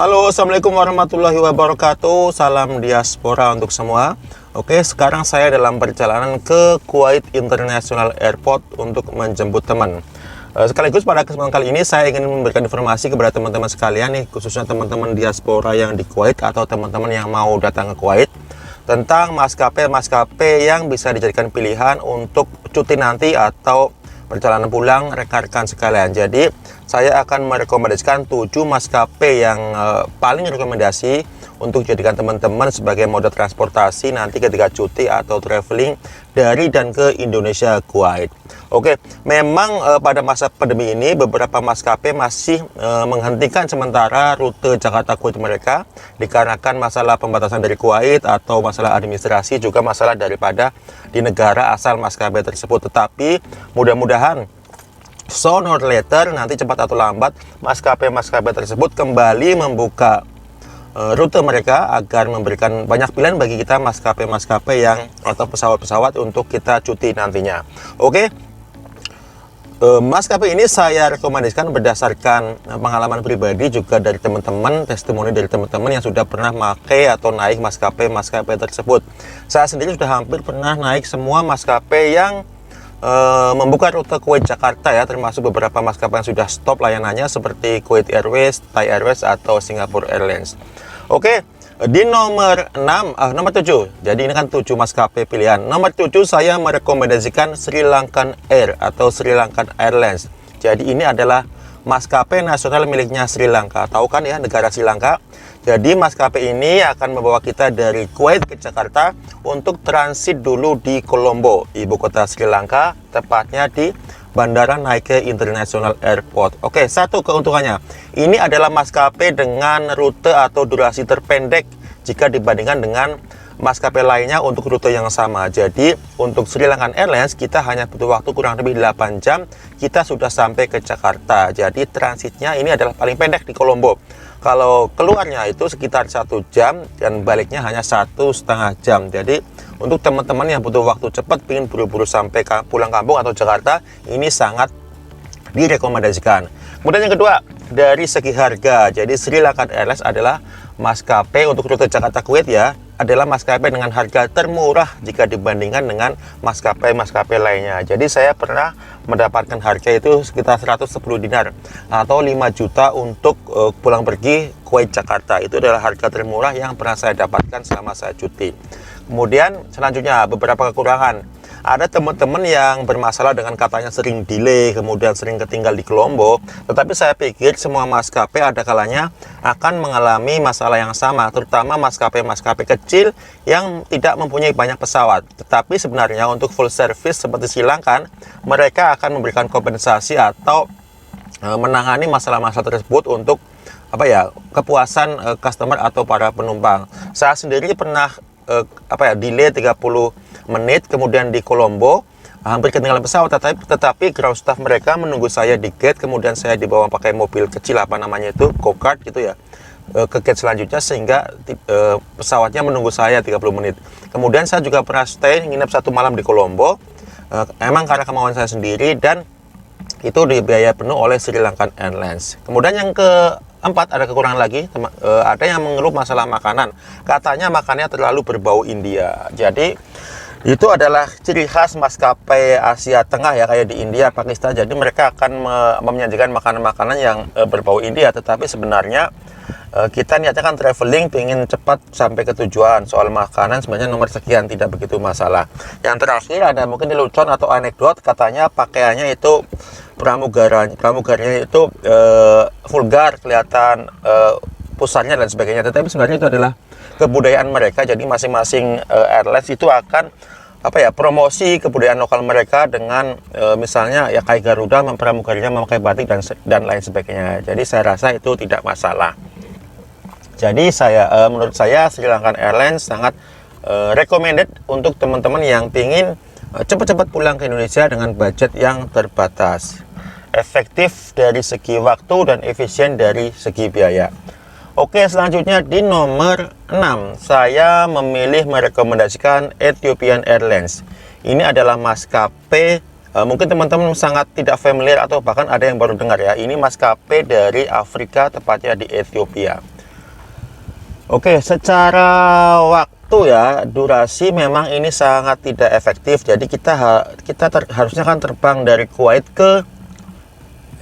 Halo, assalamualaikum warahmatullahi wabarakatuh. Salam diaspora untuk semua. Oke, sekarang saya dalam perjalanan ke Kuwait International Airport untuk menjemput teman. Sekaligus pada kesempatan kali ini saya ingin memberikan informasi kepada teman-teman sekalian nih, khususnya teman-teman diaspora yang di Kuwait atau teman-teman yang mau datang ke Kuwait, tentang maskapai-maskapai yang bisa dijadikan pilihan untuk cuti nanti atau perjalanan pulang rekan-rekan sekalian. Jadi saya akan merekomendasikan 7 maskapai yang paling rekomendasi untuk jadikan teman-teman sebagai moda transportasi nanti ketika cuti atau traveling dari dan ke Indonesia Kuwait. Oke, memang pada masa pandemi ini beberapa maskapai masih menghentikan sementara rute Jakarta Kuwait mereka dikarenakan masalah pembatasan dari Kuwait atau masalah administrasi, juga masalah daripada di negara asal maskapai tersebut. Tetapi mudah-mudahan sooner or later, nanti cepat atau lambat, maskapai-maskapai tersebut kembali membuka rute mereka agar memberikan banyak pilihan bagi kita maskapai-maskapai yang atau pesawat-pesawat untuk kita cuti nantinya. Oke, maskapai ini saya rekomendasikan berdasarkan pengalaman pribadi, juga dari teman-teman, testimoni dari teman-teman yang sudah pernah pakai atau naik maskapai-maskapai tersebut. Saya sendiri sudah hampir pernah naik semua maskapai yang membuka rute Kuwait Jakarta ya, termasuk beberapa maskapai yang sudah stop layanannya seperti Kuwait Airways, Thai Airways atau Singapore Airlines. Oke, di nomor 7. Jadi ini kan 7 maskapai pilihan. Nomor 7 saya merekomendasikan Sri Lankan Air atau Sri Lankan Airlines. Jadi ini adalah maskapai nasional miliknya Sri Lanka. Tahu kan ya, negara Sri Lanka. Jadi maskapai ini akan membawa kita dari Kuwait ke Jakarta untuk transit dulu di Colombo, ibu kota Sri Lanka, tepatnya di Bandara Nike International Airport. Oke, satu keuntungannya, ini adalah maskapai dengan rute atau durasi terpendek jika dibandingkan dengan maskapai lainnya untuk rute yang sama. Jadi untuk Sri Lankan Airlines kita hanya butuh waktu kurang lebih 8 jam, kita sudah sampai ke Jakarta. Jadi transitnya ini adalah paling pendek di Colombo. Kalau keluarnya itu sekitar 1 jam dan baliknya hanya 1,5 jam. Jadi untuk teman-teman yang butuh waktu cepat, ingin buru-buru sampai pulang kampung atau Jakarta, ini sangat direkomendasikan. Kemudian yang kedua, dari segi harga. Jadi Sri Lankan Airlines adalah maskapai untuk rute Jakarta Kuwait ya, adalah maskapai dengan harga termurah jika dibandingkan dengan maskapai-maskapai lainnya. Jadi saya pernah mendapatkan harga itu sekitar 110 dinar atau 5 juta untuk pulang pergi Kuwait Jakarta. Itu adalah harga termurah yang pernah saya dapatkan selama saya cuti. Kemudian selanjutnya beberapa kekurangan. Ada teman-teman yang bermasalah dengan katanya sering delay, kemudian sering ketinggal di Colombo. Tetapi saya pikir semua maskapai ada kalanya akan mengalami masalah yang sama, terutama maskapai-maskapai kecil yang tidak mempunyai banyak pesawat. Tetapi sebenarnya untuk full service seperti Sri Lankan, mereka akan memberikan kompensasi atau menangani masalah-masalah tersebut untuk kepuasan customer atau para penumpang. Saya sendiri pernah delay 30 menit kemudian di Colombo, hampir ketinggalan pesawat, tetapi ground staff mereka menunggu saya di gate, kemudian saya dibawa pakai mobil kecil go-kart gitu ya, ke gate selanjutnya, sehingga pesawatnya menunggu saya 30 menit. Kemudian saya juga pernah nginep 1 malam di Colombo, emang karena kemauan saya sendiri, dan itu dibiayai penuh oleh Sri Lankan Airlines. Kemudian yang keempat, ada kekurangan lagi, ada yang mengeluh masalah makanan. Katanya makannya terlalu berbau India. Jadi itu adalah ciri khas maskapai Asia Tengah ya, kayak di India, Pakistan. Jadi mereka akan menyajikan makanan-makanan yang berbau India. Tetapi sebenarnya kita niatnya kan traveling, pengen cepat sampai ke tujuan. Soal makanan sebenarnya nomor sekian, tidak begitu masalah. Yang terakhir ada mungkin lelucon atau anekdot, katanya pakaiannya itu pramugarnya itu vulgar, kelihatan pusarnya dan sebagainya. Tetapi sebenarnya itu adalah kebudayaan mereka. Jadi masing-masing airlines itu akan promosi kebudayaan lokal mereka dengan misalnya ya kayak Garuda mempramugarinya memakai batik dan lain sebagainya. Jadi saya rasa itu tidak masalah. Jadi menurut saya Sri Lankan Airlines sangat recommended untuk teman-teman yang ingin cepat-cepat pulang ke Indonesia dengan budget yang terbatas, efektif dari segi waktu dan efisien dari segi biaya. Oke, selanjutnya di nomor 6 saya memilih merekomendasikan Ethiopian Airlines. Ini adalah maskapai mungkin teman-teman sangat tidak familiar atau bahkan ada yang baru dengar ya. Ini maskapai dari Afrika, tepatnya di Ethiopia. Oke, secara waktu ya, durasi memang ini sangat tidak efektif. Jadi harusnya kan terbang dari Kuwait ke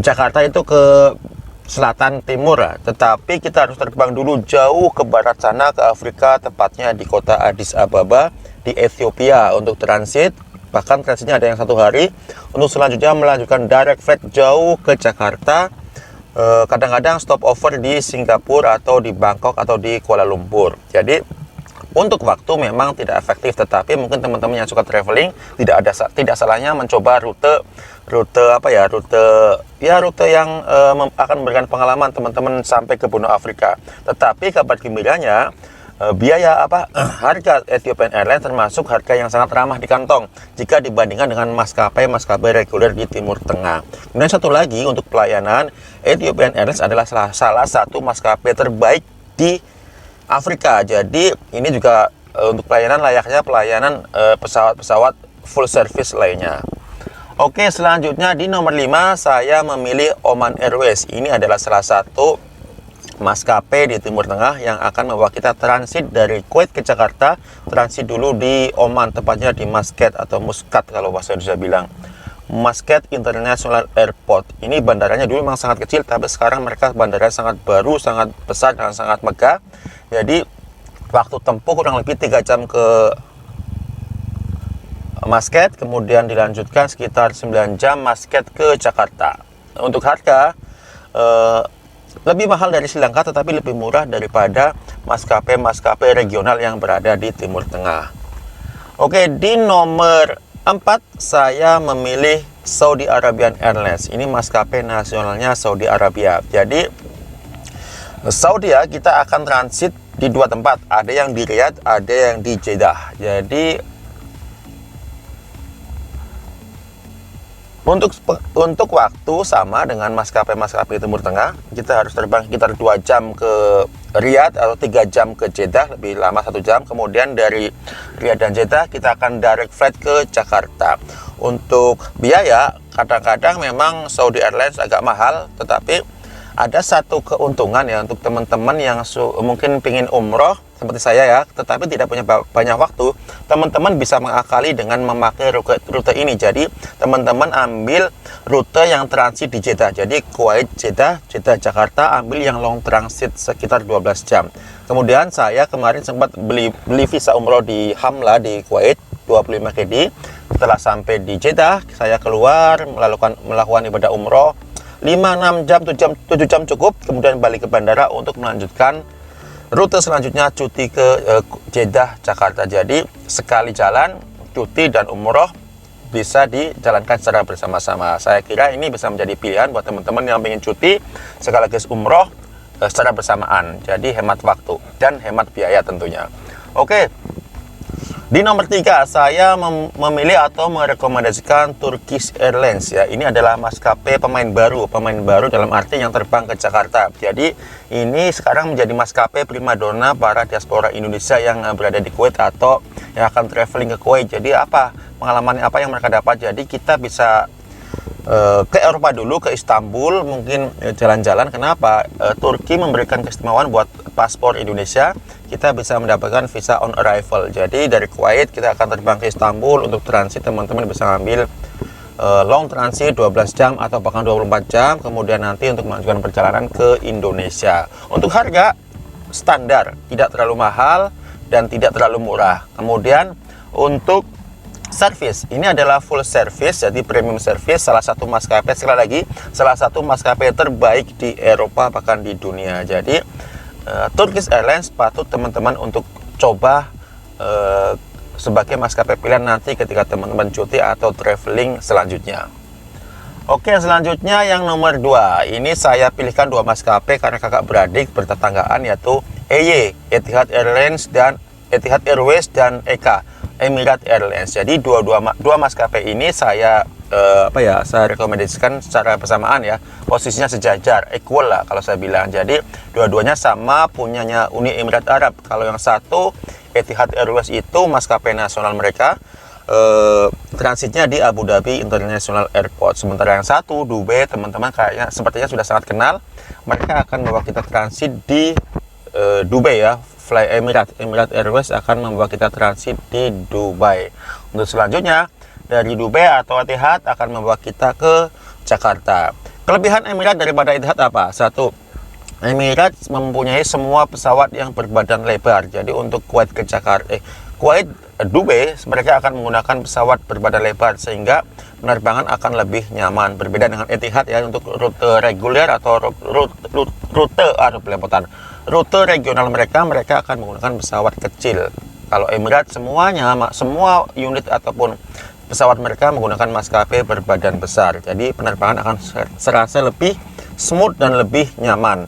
Jakarta itu ke selatan timur ya. Tetapi kita harus terbang dulu jauh ke barat sana, ke Afrika, tepatnya di kota Addis Ababa di Ethiopia untuk transit. Bahkan transitnya ada yang 1 hari. Untuk selanjutnya melanjutkan direct flight jauh ke Jakarta. Kadang-kadang stopover di Singapura atau di Bangkok atau di Kuala Lumpur. Jadi untuk waktu memang tidak efektif, tetapi mungkin teman-teman yang suka traveling tidak salahnya mencoba rute yang akan memberikan pengalaman teman-teman sampai ke benua Afrika. Tetapi kabar gembiranya, harga Ethiopian Airlines termasuk harga yang sangat ramah di kantong jika dibandingkan dengan maskapai reguler di Timur Tengah. Kemudian satu lagi, untuk pelayanan, Ethiopian Airlines adalah salah satu maskapai terbaik di Afrika. Jadi ini juga untuk pelayanan layaknya pelayanan pesawat-pesawat full service lainnya. Oke, selanjutnya di nomor 5 saya memilih Oman Airways. Ini adalah salah satu maskapai di Timur Tengah yang akan membawa kita transit dari Kuwait ke Jakarta, transit dulu di Oman, tepatnya di Muscat atau Muscat kalau bahasa Indonesia bilang. Muscat International Airport. Ini bandaranya dulu memang sangat kecil, tapi sekarang mereka bandaranya sangat baru, sangat besar dan sangat megah. Jadi waktu tempuh kurang lebih 3 jam ke Muscat, kemudian dilanjutkan sekitar 9 jam Muscat ke Jakarta. Untuk harga lebih mahal dari Sri Lanka, tetapi lebih murah daripada maskapai regional yang berada di Timur Tengah. Oke, di nomor 4 saya memilih Saudi Arabian Airlines. Ini maskapai nasionalnya Saudi Arabia. Jadi Saudi ya, kita akan transit di 2 tempat. Ada yang di Riyadh, ada yang di Jeddah. Jadi untuk waktu sama dengan maskapai Timur Tengah, kita harus terbang sekitar 2 jam ke Riyadh atau 3 jam ke Jeddah, lebih lama 1 jam. Kemudian dari Riyadh dan Jeddah kita akan direct flight ke Jakarta. Untuk biaya, kadang-kadang memang Saudi Airlines agak mahal, tetapi ada satu keuntungan ya untuk teman-teman yang mungkin pingin umroh seperti saya ya, tetapi tidak punya banyak waktu. Teman-teman bisa mengakali dengan memakai rute ini. Jadi teman-teman ambil rute yang transit di Jeddah. Jadi Kuwait Jeddah, Jeddah Jakarta, ambil yang long transit sekitar 12 jam. Kemudian saya kemarin sempat beli visa umroh di Hamla di Kuwait 25 KD. Setelah sampai di Jeddah, saya keluar melakukan ibadah umroh 5-6 jam, 7 jam cukup, kemudian balik ke bandara untuk melanjutkan rute selanjutnya, cuti ke Jeddah Jakarta. Jadi sekali jalan, cuti dan umroh bisa dijalankan secara bersama-sama. Saya kira ini bisa menjadi pilihan buat teman-teman yang ingin cuti sekaligus umroh secara bersamaan. Jadi hemat waktu dan hemat biaya tentunya. Oke, di nomor 3 saya memilih atau merekomendasikan Turkish Airlines ya. Ini adalah maskapai pemain baru dalam arti yang terbang ke Jakarta. Jadi ini sekarang menjadi maskapai primadona para diaspora Indonesia yang berada di Kuwait atau yang akan traveling ke Kuwait. Jadi pengalaman apa yang mereka dapat? Jadi kita bisa ke Eropa dulu, ke Istanbul, mungkin jalan-jalan. Kenapa? Turki memberikan keistimewaan buat paspor Indonesia. Kita bisa mendapatkan visa on arrival. Jadi dari Kuwait kita akan terbang ke Istanbul untuk transit. Teman-teman bisa ngambil long transit 12 jam atau bahkan 24 jam. Kemudian nanti untuk melanjutkan perjalanan ke Indonesia. Untuk harga standar, tidak terlalu mahal dan tidak terlalu murah. Kemudian untuk service, ini adalah full service, jadi premium service, salah satu maskapai, sekali lagi, salah satu maskapai terbaik di Eropa bahkan di dunia. Jadi Turkish Airlines patut teman-teman untuk coba sebagai maskapai pilihan nanti ketika teman-teman cuti atau traveling selanjutnya. Oke, selanjutnya yang nomor 2, ini saya pilihkan 2 maskapai karena kakak beradik bertetanggaan, yaitu EY, Etihad Airlines dan Etihad Airways dan EKA, Emirates Airlines. Jadi dua maskapai ini saya rekomendasikan secara bersamaan ya. Posisinya sejajar, equal lah kalau saya bilang. Jadi dua-duanya sama punyanya Uni Emirat Arab. Kalau yang satu Etihad Airways itu maskapai nasional mereka, transitnya di Abu Dhabi International Airport. Sementara yang satu Dubai, teman-teman kayaknya sepertinya sudah sangat kenal. Mereka akan membawa kita transit di Dubai ya, Fly Emirates Airways akan membawa kita transit di Dubai. Untuk selanjutnya dari Dubai atau Etihad akan membawa kita ke Jakarta. Kelebihan Emirates daripada Etihad apa? Satu, Emirates mempunyai semua pesawat yang berbadan lebar. Jadi untuk Kuwait ke Jakarta, Kuwait Dubai, mereka akan menggunakan pesawat berbadan lebar sehingga penerbangan akan lebih nyaman. Berbeda dengan Etihad ya, untuk rute reguler atau rute regional mereka akan menggunakan pesawat kecil. Kalau Emirates semua unit ataupun pesawat mereka menggunakan maskapai berbadan besar. Jadi penerbangan akan serasa lebih smooth dan lebih nyaman.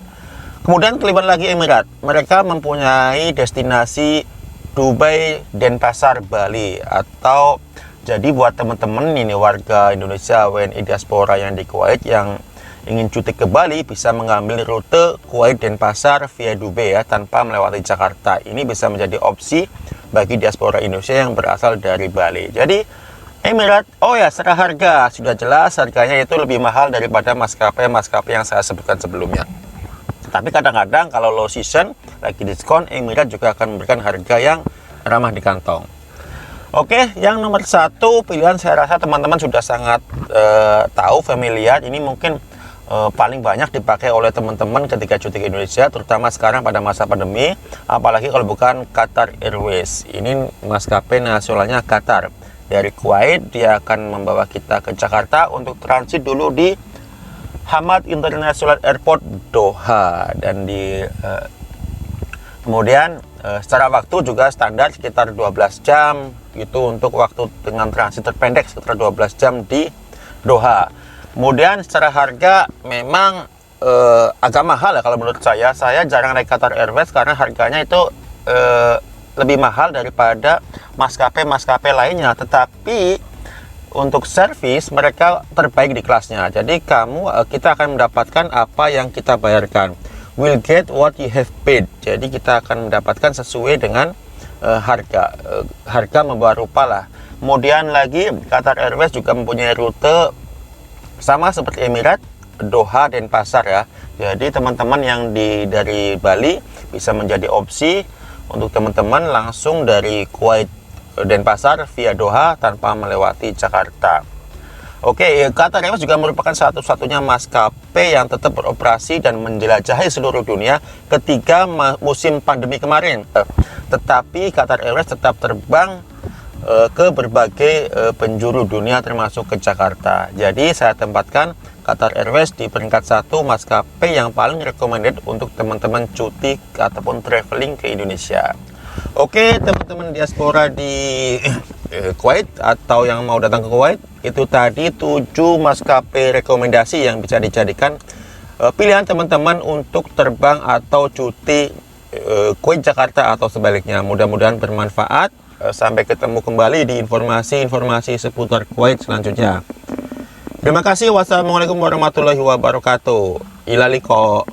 Kemudian kelebihan lagi Emirates, mereka mempunyai destinasi Dubai, Denpasar, Bali. Atau jadi buat teman-teman ini warga Indonesia WNI diaspora yang di Kuwait yang ingin cuti ke Bali, bisa mengambil rute Kuwait Denpasar via Dubai ya, tanpa melewati Jakarta. Ini bisa menjadi opsi bagi diaspora Indonesia yang berasal dari Bali. Jadi Emirates, secara harga sudah jelas, harganya itu lebih mahal daripada maskapai yang saya sebutkan sebelumnya. Tapi kadang-kadang kalau low season lagi diskon, Emirates juga akan memberikan harga yang ramah di kantong. Oke, yang nomor satu pilihan saya rasa teman-teman sudah sangat tahu, familiar. Ini mungkin paling banyak dipakai oleh teman-teman ketika cuti ke Indonesia, terutama sekarang pada masa pandemi. Apalagi kalau bukan Qatar Airways. Ini maskapai nasionalnya Qatar. Dari Kuwait dia akan membawa kita ke Jakarta untuk transit dulu di Hamad International Airport Doha, dan kemudian secara waktu juga standar sekitar 12 jam itu untuk waktu dengan transit terpendek, sekitar 12 jam di Doha. Kemudian secara harga memang agak mahal ya kalau menurut saya. Saya jarang naik Qatar Airways karena harganya itu lebih mahal daripada maskapai lainnya, tetapi untuk servis mereka terbaik di kelasnya. Jadi kita akan mendapatkan apa yang kita bayarkan. Will get what you have paid. Jadi kita akan mendapatkan sesuai dengan harga membawa rupa lah. Kemudian lagi Qatar Airways juga mempunyai rute sama seperti Emirates, Doha, Denpasar ya. Jadi teman-teman yang dari Bali bisa menjadi opsi untuk teman-teman langsung dari Kuwait Denpasar via Doha tanpa melewati Jakarta. Oke, Qatar Airways juga merupakan satu-satunya maskapai yang tetap beroperasi dan menjelajahi seluruh dunia ketika musim pandemi kemarin. Tetapi Qatar Airways tetap terbang ke berbagai penjuru dunia termasuk ke Jakarta. Jadi saya tempatkan Qatar Airways di peringkat 1 maskapai yang paling recommended untuk teman-teman cuti ataupun traveling ke Indonesia. Oke, teman-teman diaspora di Kuwait atau yang mau datang ke Kuwait, itu tadi 7 maskapai rekomendasi yang bisa dijadikan pilihan teman-teman untuk terbang atau cuti Kuwait Jakarta atau sebaliknya. Mudah-mudahan bermanfaat. Sampai ketemu kembali di informasi-informasi seputar Kuwait selanjutnya. Terima kasih. Wassalamualaikum warahmatullahi wabarakatuh. Ilaliko.